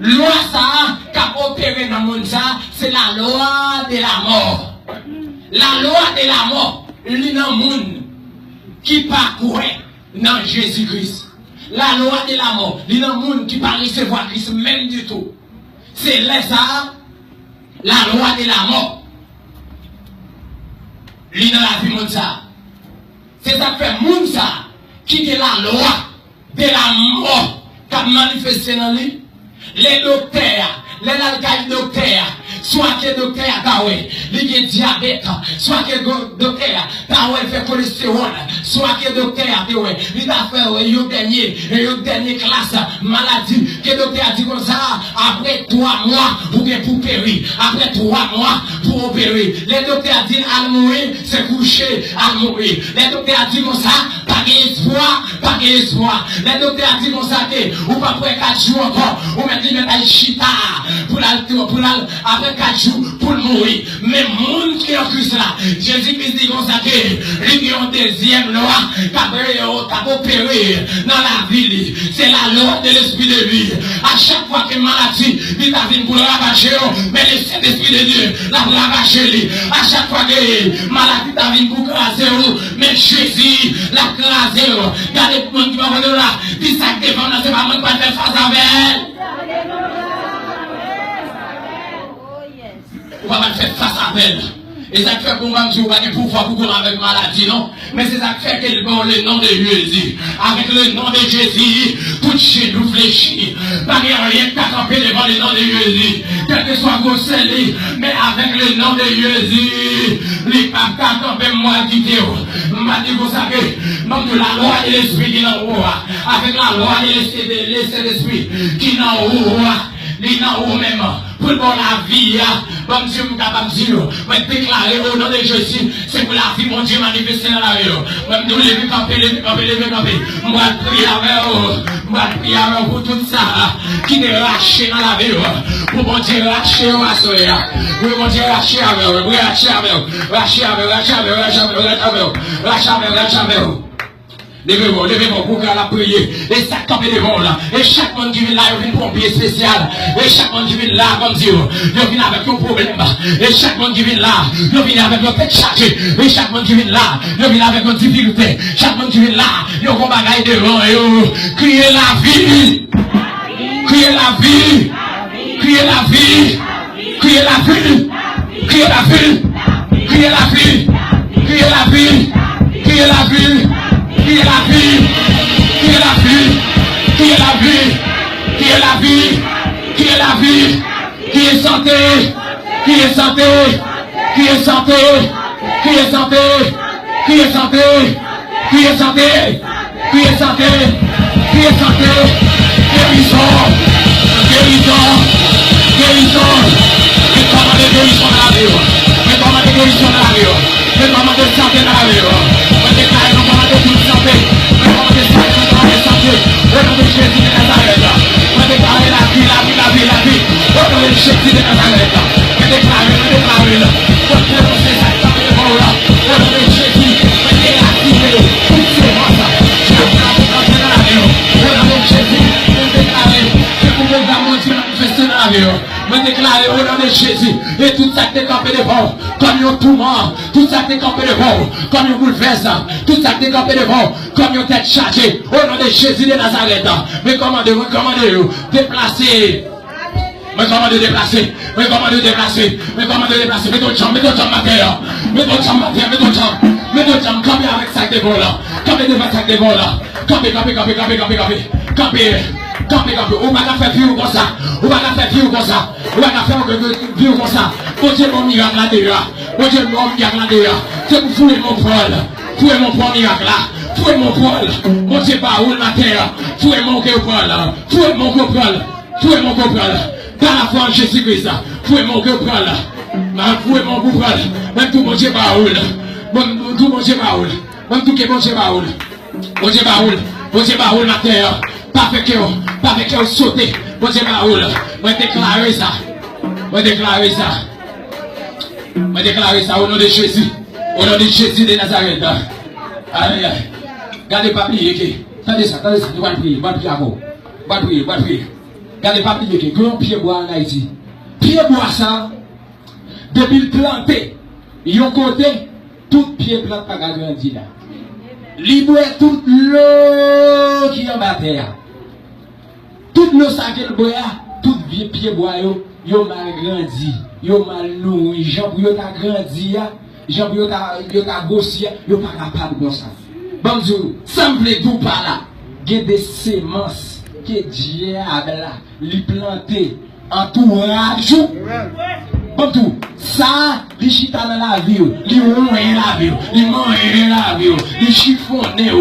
Loi ça, qui a opéré dans le monde ça, c'est la loi de la mort. La loi de la mort, il y a un monde qui parcourt dans Jésus-Christ. La loi de la mort, il y a un monde qui ne peut pas recevoir Christ même du tout. C'est là ça, la loi de la mort. Il y a la vie monde ça. C'est ça fait monde ça, qui est la loi de la mort, qui a manifesté dans lui. Les docteurs, les docteurs, soit que le docteur a le diabète, soit que le docteur a fait cholestérol, soit que le docteur a fait une dernière classe maladie, que le docteur a dit comme ça, après 3 mois, ou bien pour périr, après 3 mois, pour opérer. Les docteurs a dit à mourir, c'est coucher, à mourir. Les docteurs a dit comme ça, pas d'espoir, pas d'espoir. Les docteurs a dit comme ça, ou pas pour 4 jours encore, ou mettre les chita, pour après 4 jours, pour mourir. Mais monde qui est en Christ là, Jésus-Christ dit comme ça que, il y a une deuxième loi, qui a opéré dans la vie. C'est la loi de l'esprit de vie. À chaque fois que maladie, il a venu pour le ravager, mais le Saint-Esprit de Dieu, la pour ravager. À chaque fois que maladie t'a venu pour craser, mais Jésus l'a crasé. Regardez le monde qui va venir là, dit ça que devant, c'est pas moi qui va faire face avec elle. On va pas faire face à elle. Et ça fait pour moi, je ne vais pas pouvoir pour avec maladie, non? Mais c'est ça qui fait qu'elle prend le nom de Jésus. Avec le nom de Jésus, tout chez nous fléchit. Pas rien qui a campé devant le nom de Jésus. Quel que soit vos scellés, mais avec le nom de Jésus, les papas campé moi vidéo. M'a dit, vous savez, nom de la loi et l'esprit qui est en haut. Avec la loi et l'esprit qui est en haut. Il est en haut même. Pour la vie, bon Dieu, je capable de dire, je déclarer au nom de Jésus, c'est pour la vie, mon Dieu, manifester dans la vie. Je vais lever, camper. Je vais prier avec vous. Je vais prier avec vous tout ça, qui est lâché dans la vie. Pour mon Dieu, lâcher au assoya. Pour mon Dieu, lâcher avec vous. Lâcher avec vous. Levez-vous pour qu'elle a prié. Et ça campe devant là. Et chaque monde qui vient là, il vient pompier spécial. Et chaque monde qui vient là, comme Dieu, il vient avec un problème. Et chaque monde qui vient là, il vient avec une tête chargée. Et chaque monde qui vient là, il vient avec une difficulté. Chaque monde qui vient là, il y a un bagaille devant. Criez la vie. Criez la vie. Criez la vie. Criez la vie. Criez la vie. Criez la vie. Criez la vie. Criez la vie. Qui est la vie, qui est la vie, qui est la vie, qui est la vie, qui est la vie, qui est santé, qui est santé, qui est santé, qui est santé, qui est santé, qui est santé, qui est santé, qui est santé, guérison, guérison, guérison, et comment de guérison dans la vie, et comment de guérison dans la vie, et comment de santé dans la vie, et déclare comment de toute santé, et comment de santé, comment de santé, au nom de Jésus de Nazareth, et déclare la vie, la vie, la vie, la vie, au nom de Jésus de Nazareth, et déclare, donc le procès ça est en là, au nom de Jésus, et déclare, toutes ces forces, je vais vous entrer dans la vie, au nom de Jésus, et déclare, que vous pouvez voir mon Dieu manifester dans la vie. Je déclare au nom de Jésus. Et tout ça qui est campé devant, comme un tourment, tout ça qui est campé devant, comme un bouleversement, tout ça qui est campé devant, comme une tête chargée. Au nom de Jésus de Nazareth. Mais commandez-vous, déplacez. Mais comment de déplacer? Mais comment de déplacer? Mais comment de déplacer? Mets ton champ matin. Mets ton champ matin, mets ton champ. Mets ton champ, campez avec sac de vol là. Campez devant sac de vol là. Campez. On va faire vivre comme ça. On va faire vivre comme ça. On va faire vivre comme ça. Bon Dieu, mon miracle là dehors. Bon Dieu, mon miracle là dehors. C'est pour fouiller mon poil. Fouiller mon poil miracle là. Fouiller mon poil. Bon Dieu, pas où la terre. Fouiller mon poil là. Fouiller mon poil. Fouiller mon poil. Dans la foi en Jésus-Christ, fouille mon cœur là. Fouille mon cœur là. Même tout mon Dieu baoul. Même tout mon Dieu baoul. Même tout que mon Dieu baoul. Mon Dieu baoul. Mon Dieu baoul ma terre. Pas avec eux sauter. Mon Dieu baoul. Moi déclarer ça. Moi déclarer ça au nom de Jésus. Au nom de Jésus de Nazareth. Aïe aïe. Gardez papier. Attendez ça. Tu vas prier. Va prier. Regardez pas plier que grand pied bois en Haïti. Pied bois ça, depuis le planté, ils ont côté, tout pied plante pas grandi là. Libre toute l'eau qui est en bas terre. Toute l'eau ça qu'elle boit, tout vieux pied bois yo mal grandi, yo mal nourri, jambe yo ta grandi, jambe yo ta grossi, yo pas capable de ça. Bon Dieu, semble tout par là, il y a des semences que diable li planté entourage bon tout ça li chita dans la vie li oué la vie li manger la vie li chiffonner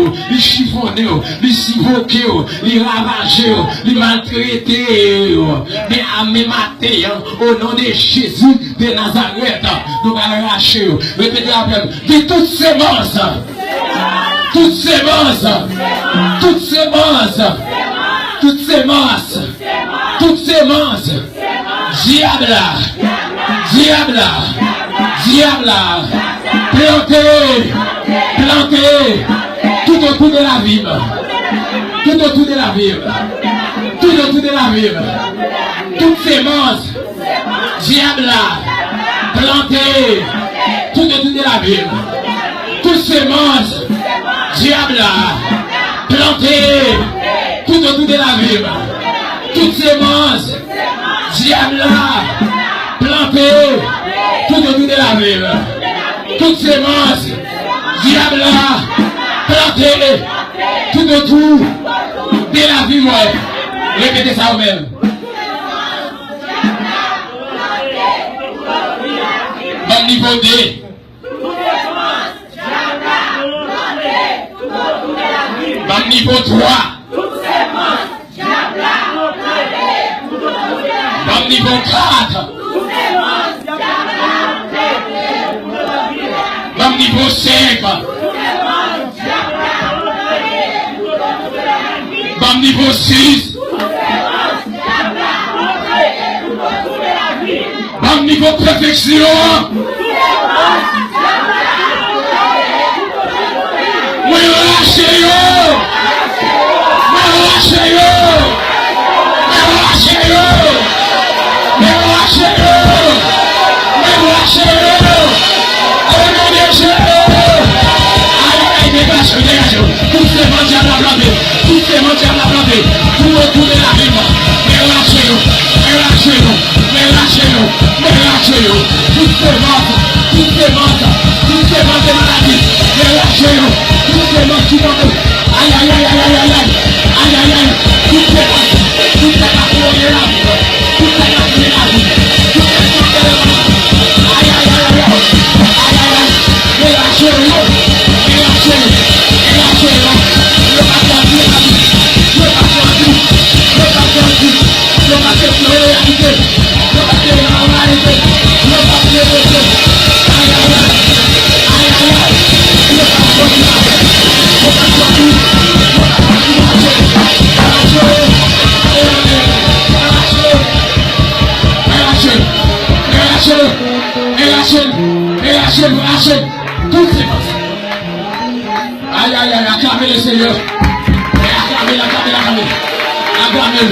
li sivoquer li ravager li maltraiter mais à me mater au nom de Jésus de Nazareth nous allons arracher répétez après de toutes semences diable, planté, tout autour de la ville, toutes semences, diable, planté, tout autour de la ville, toutes semences, diable, planté, tout autour de la ville, toutes semences, diable, planté, tout autour de la ville, toutes semences, diable, planté, tout autour de la ville. Répétez ça vous-même. Bon niveau D. Bon niveau 3. Bon niveau 4. Bon niveau 5. Bon niveau 6. Bon niveau perfection. Moi lâchez yo. Toutes ces choses. Aïe, aïe, aïe, acclamez le Seigneur. Acclamez.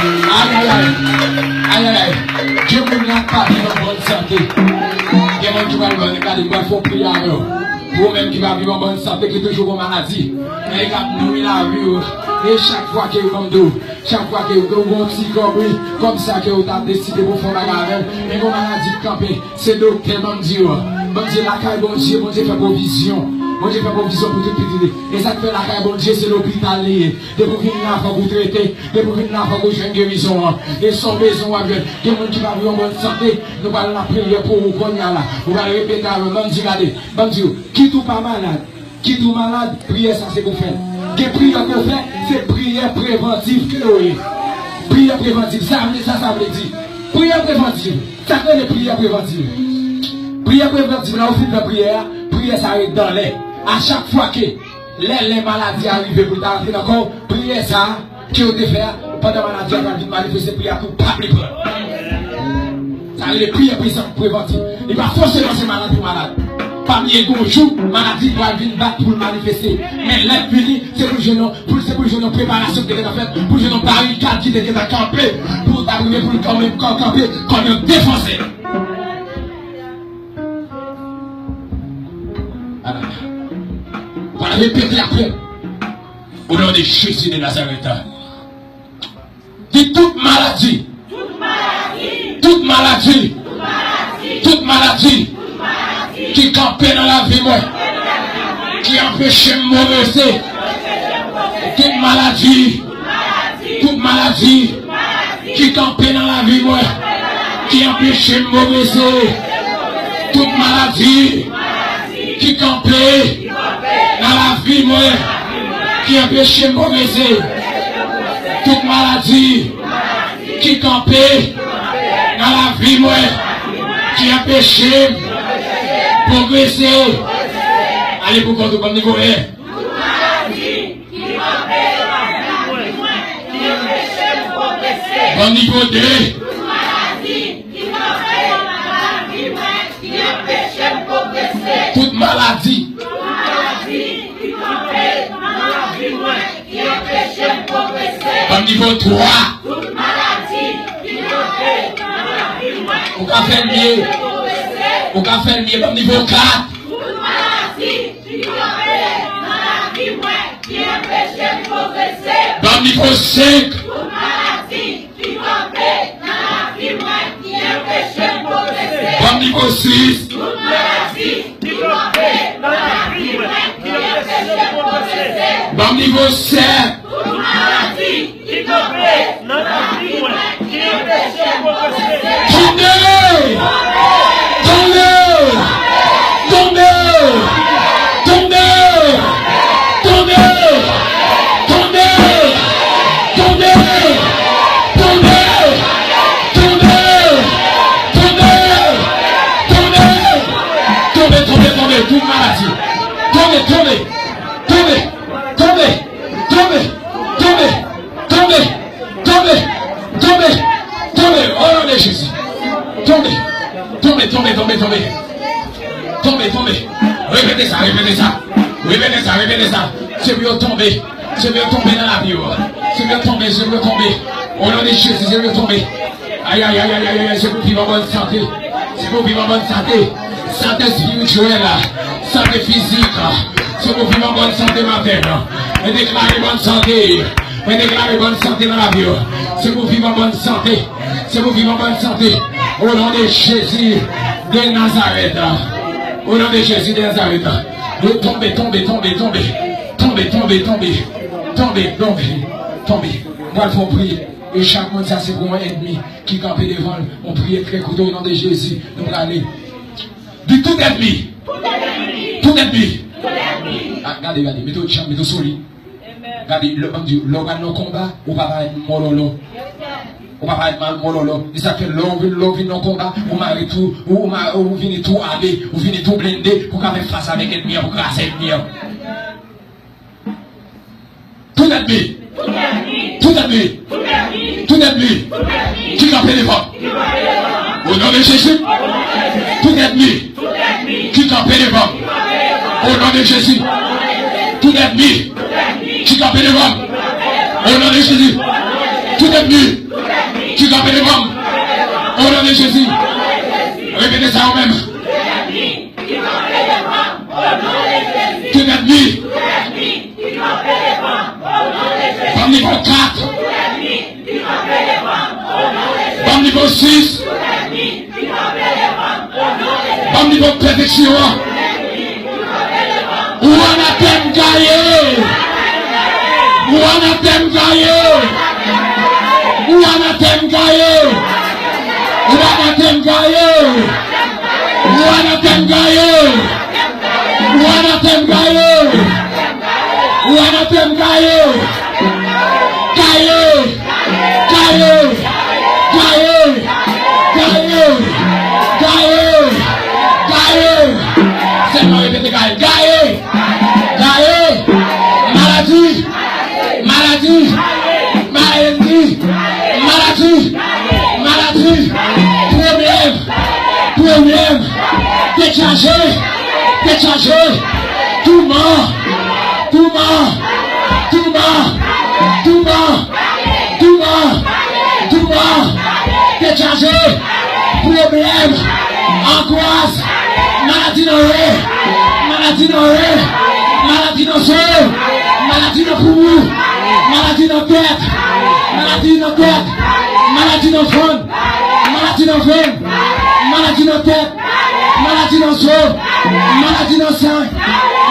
Aïe, aïe, aïe, aïe, aïe. Dieu vous n'a pas dit en bonne santé. Il y a des gens qui vont regarder, il faut prier à eux. Vous-même qui va vivre en bonne santé, qui est toujours en maladie. Mais il va nourrir la vie. Et chaque fois que vous avez chaque fois que vous avez un petit comme ça que vous avez décidé pour faire la garde, mais vos maladies campées, c'est docteur, bon Dieu. Bon Dieu, la caille, bon Dieu fait provision. Bon Dieu fait provision pour tout petit. Et ça fait la caille, bon Dieu, c'est l'hôpital lié. De vous venir là, pour vous traiter. De vous venir là, pour vous faire une guérison. Et son maison, avec des gens qui va vivre en bonne santé, nous allons la prière pour vous, qu'on y a là. Vous allez répéter à eux, bon Dieu, regardez. Bon Dieu, qui tout pas malade, qui tout malade, prière, ça c'est pour faire. Que prière qu'on fait, c'est prière préventive que vous avez. Prière préventive, ça veut dire. Prière préventive, ça fait les prières préventives. Prière préventive, là, au fil de la prière, prière ça arrive dans l'air. À chaque fois que les maladies arrivent pour t'arrêter encore, prière ça, qui vous fait pendant la maladie, on va manifester prière pour pas plus peur. Ça arrive les prières préventives. Il va forcément ces maladies pour malades. Parmi les jours, maladie doit venir battre pour le manifester. Mais l'infini, c'est pour le jeune préparation qui était en fait, pour le jeune barricade qui était campé, pour t'arriver pour le quand même camper, quand même défoncer. On va répéter après. Au nom de Jésus de Nazareth. Dit toute maladie. Toute maladie. Toute maladie. Qui campait dans la vie, moi. Qui empêchait de me toute maladie. Toute maladie. Qui campait dans la vie, moi. Qui empêchait de me toute maladie. Qui campait dans la vie, moi. Qui empêchait de me toute maladie. Qui campait dans la vie, moi. Qui empêchait progresser. Allez, pour qu'on te comme niveau 1. Bon niveau 2. Toute maladie. Bon niveau 3. On va faire mieux. On va faire mieux au niveau 4. Dans le niveau 5. Dans le niveau 6. Dans le niveau 7. Toute maladie. Tombez. Oh non de Jésus. Tombez. Répétez ça. C'est mieux tomber. Dans la vie. C'est mieux tomber. Au nom de Jésus, c'est mieux tomber. Aïe, c'est pour vivre en bonne santé. Santé spirituelle, santé physique, c'est pour vivre en bonne santé matin. Et déclarer bonne santé. Dans la vie. C'est pour vivre en bonne santé. Au nom de Jésus de Nazareth. Tombez. Moi, il faut prier. Et chaque monde, ça c'est pour un ennemi qui campait devant. On prie très couteau au nom de Jésus. Nous allons aller. Du tout ennemi. Regardez, mettez au champ, mettez au soleil. Regardez, l'organe de combat, on va pas être mololo. Et ça fait l'organe de combat, on va tout, on vient tout armé, on vient tout blindé pour qu'on fasse face avec l'ennemi, pour casser l'ennemi. Tout ennemi. Qui campait devant. Au nom de Jésus. Tout ennemi. Qui campait devant. Au nom de Jésus. Tout ennemi. Qui campait devant. Au nom de Jésus. Tout ennemi. Tu campes les bras. Au nom de Jésus. Répétez ça vous-même. Tu n'as dit. Comme niveau 4. Comme niveau 6. Comme niveau perfection. Ou on a thème gaillé. Ou on a thème gaillé. Ou on a thème gaillé. Ou on a thème gaillé. Ou on a thème gaillé. Ou on a thème gaillé. Ou on a thème gaillé. Gaillé. Gaillé. Gaillé. Gaillé. Gaillé. Gaillé. C'est moi répéter gaillé. Gaillé. Gaillé. Maladie. Maladie. Maladie. Maladie. Maladie. Problème. Problème. Déchargé. Déchargé. Tout mort. Tout mort. Tout mort. Tout mort. Tout mort. Tout mort. Déchargé. Problème. Angoisse. Maladie d'oreille. Maladie d'oreille. Maladie dans le sol. Maladie dans le poumon. Maladie dans la tête. Maladie dans la tête. Maladie dans le front. Maladie dans le veine. Maladie dans la tête. Maladie dans le sol. Maladie dans le sang.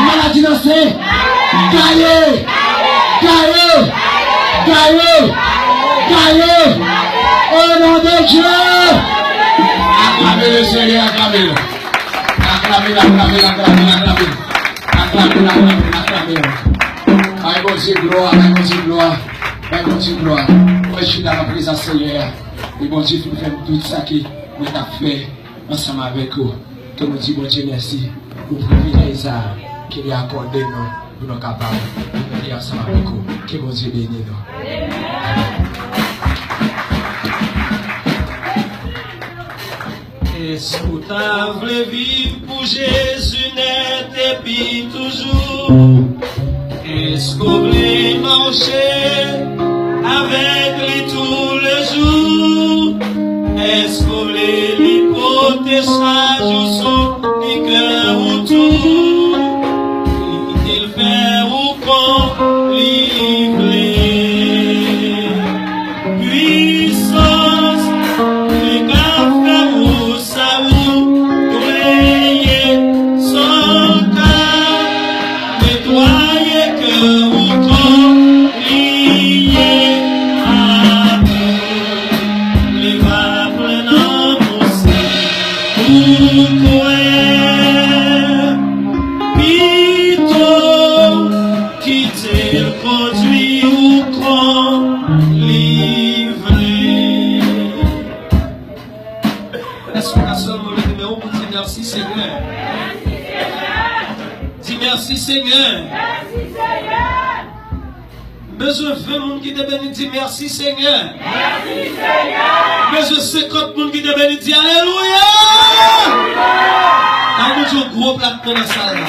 Maladie dans le sein. Gaillé. Gaillé. Gaillé. Gaillé. Au nom de Dieu. Acclamez le Seigneur, acclamez-le. Acclamez-le, acclamez-le, acclamez-le. Acclamez-le, acclamez-le. Aïe, bon Dieu, gloire, aïe, bon Dieu, gloire. Aïe, bon Dieu, gloire. Moi, je suis dans la présence Seigneur. Et bon Dieu, vous faites tout ça qui vous a fait ensemble avec vous. Que nous disons, bon Dieu, merci pour le privilège qu'il y a accordé nous, pour nous capables de ensemble avec vous. Que bon Dieu bénisse nous. Est-ce que t'as voulu vivre pour Jésus net et puis toujours? Est-ce qu'on voulait marcher avec lui tout le jour? Est-ce qu'on voulait lui porter chaque jour son cœur autour? Il fait ou qu'on livrer? Puissance, les gars ou ça ou doyer son cœur, nettoyer cœur ou trop lié à nous, les va prenant pour ça, pour Pito, quitter le produit ou qu'on livrer. Est-ce qu'on a seulement le numéro pour dire merci Seigneur? Dis merci Seigneur. Merci Seigneur. Besoin 20 monde qui te bénit, dis merci Seigneur. Merci Seigneur. Besoin 50 monde qui te bénit, dis Alléluia. Alléluia. Un gros plat dans la salle.